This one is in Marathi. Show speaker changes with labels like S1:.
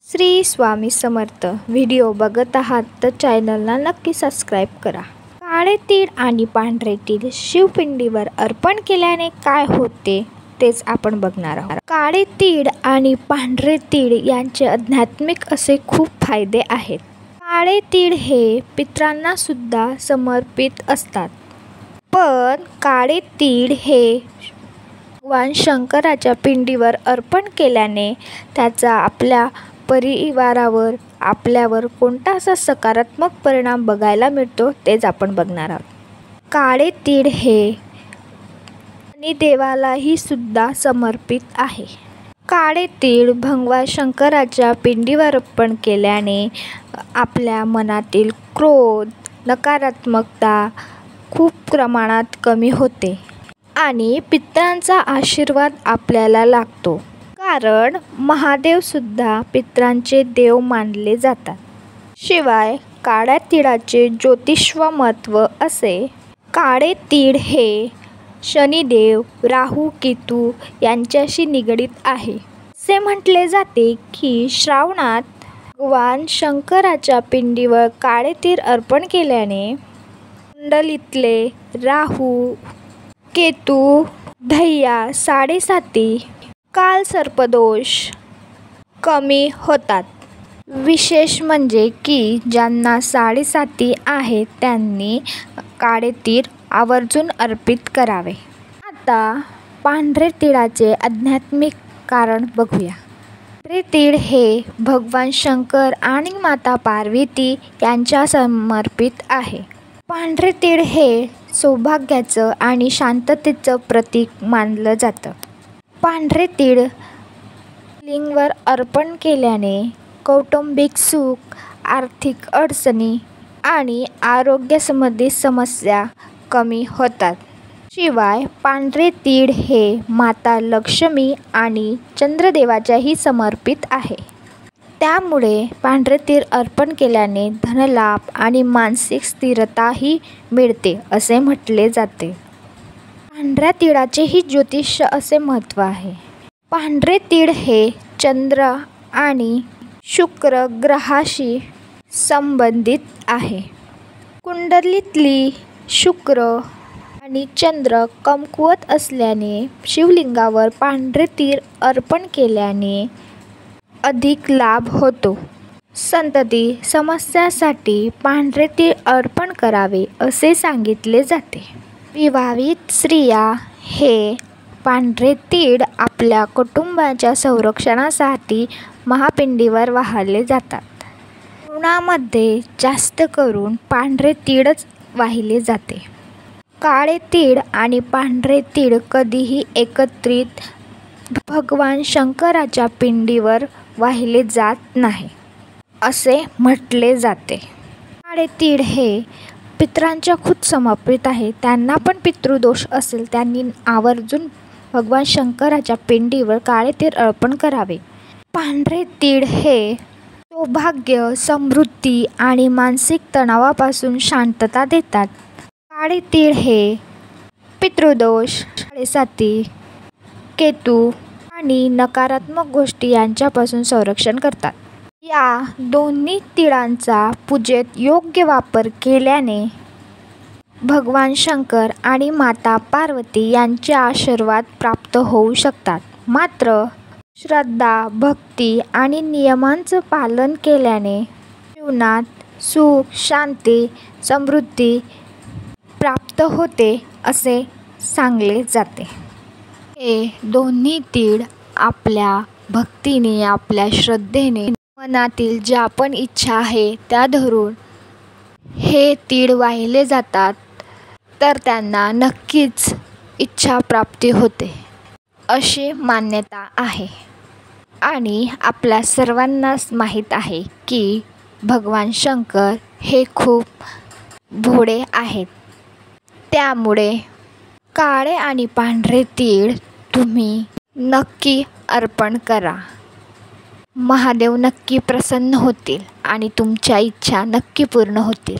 S1: श्री स्वामी समर्थ. व्हिडिओ बघत आहात तर चॅनलला नक्की सबस्क्राईब करा. काळे तीळ आणि पांढरे तीळ शिवपिंडीवर अर्पण केल्याने काय होते तेच आपण बघणार आहोत. काळे तीळ आणि पांढरे तीळ यांचे आध्यात्मिक असे खूप फायदे आहेत. काळे तीळ हे पितरांना सुद्धा समर्पित असतात, पण काळे तीळ हे भगवान शंकराच्या पिंडीवर अर्पण केल्याने त्याचा आपल्या परिवारावर आपल्यावर कोणता असा सकारात्मक परिणाम बघायला मिळतो तेच आपण बघणार आहोत. काळे तीळ हे शनिदेवालाही सुद्धा समर्पित आहे. काळे तीळ भगवान शंकराच्या पिंडीवर अर्पण केल्याने आपल्या मनातील क्रोध, नकारात्मकता खूप प्रमाणात कमी होते आणि पितरांचा आशीर्वाद आपल्याला लागतो. कारण महादेव सुद्धा पितरांचे देव मानले जातात. शिवाय काळ्या तिळाचे ज्योतिष्व महत्त्व असे. काळे तीळ हे शनिदेव, राहू, केतू यांच्याशी निगडित आहे. असे म्हटले जाते की श्रावणात भगवान शंकराच्या पिंडीवर काळे तीळ अर्पण केल्याने कुंडलीतले राहू, केतू, दैया, साडेसाती, कालसर्पदोष कमी होतात. विशेष म्हणजे की ज्यांना साडेसाती आहेत त्यांनी काळे तीळ आवर्जून अर्पित करावे. आता पांढरे तिळाचे आध्यात्मिक कारण बघूया. पांढरे तीळ हे भगवान शंकर आणि माता पार्वती यांच्या समर्पित आहे. पांढरे तीळ हे सौभाग्याचं आणि शांततेचं प्रतीक मानलं जातं. पांढरे तीळ लिंगावर अर्पण केल्याने कौटुंबिक सुख, आर्थिक अडचणी आणि आरोग्यासंबंधित समस्या कमी होतात. शिवाय पांढरे तीळ हे माता लक्ष्मी आणि चंद्रदेवाच्याही समर्पित आहे. त्यामुळे पांढरे तीळ अर्पण केल्याने धनलाभ आणि मानसिक स्थिरताही मिळते असे म्हटले जाते. पांढऱ्या तिळाचेही ज्योतिष असे महत्त्व आहे. पांढरे तीळ हे चंद्र आणि शुक्र ग्रहाशी संबंधित आहे. कुंडलीतली शुक्र आणि चंद्र कमकुवत असल्याने शिवलिंगावर पांढरे तीळ अर्पण केल्याने अधिक लाभ होतो. संतती समस्यासाठी पांढरे तीळ अर्पण करावे असे सांगितले जाते. विवाहित स्त्रिया हे पांढरे तीळ आपल्या कुटुंबाच्या संरक्षणासाठी महापिंडीवर वाहिले जातात. तरुणांमध्ये जास्त करून पांढरे तीळच वाहिले जाते. काळे तीळ आणि पांढरे तीळ कधीही एकत्रित भगवान शंकराच्या पिंडीवर वाहिले जात नाही असे म्हटले जाते. काळे तीळ हे पितरांच्या खूप समर्पित आहे. त्यांना पण पितृदोष असेल त्यांनी आवर्जून भगवान शंकराच्या पिंडीवर काळे तीळ अर्पण करावे. पांढरे तीळ हे सौभाग्य, समृद्धी आणि मानसिक तणावापासून शांतता देतात. काळे तीळ हे पितृदोष, साडेसाती, केतू आणि नकारात्मक गोष्टी यांच्यापासून संरक्षण करतात. या दोन्ही तिळांचा पूजेत योग्य वापर केल्याने भगवान शंकर आणि माता पार्वती यांचे आशीर्वाद प्राप्त होऊ शकतात. मात्र श्रद्धा, भक्ती आणि नियमांचं पालन केल्याने जीवनात सुख, शांती, समृद्धी प्राप्त होते असे सांगले जाते. हे दोन्ही तीळ आपल्या भक्तीने, आपल्या श्रद्धेने, मनातील ज्या पण इच्छा आहे त्या धरून हे तीळ वाहिले जातात तर त्यांना नक्कीच इच्छा प्राप्ती होते अशी मान्यता आहे. आणि आपल्या सर्वांनाच माहीत आहे की भगवान शंकर हे खूप भोळे आहेत. त्यामुळे काळे आणि पांढरे तीळ तुम्ही नक्की अर्पण करा. महादेव नक्की प्रसन्न होतील आणि तुमच्या इच्छा नक्की पूर्ण होतील.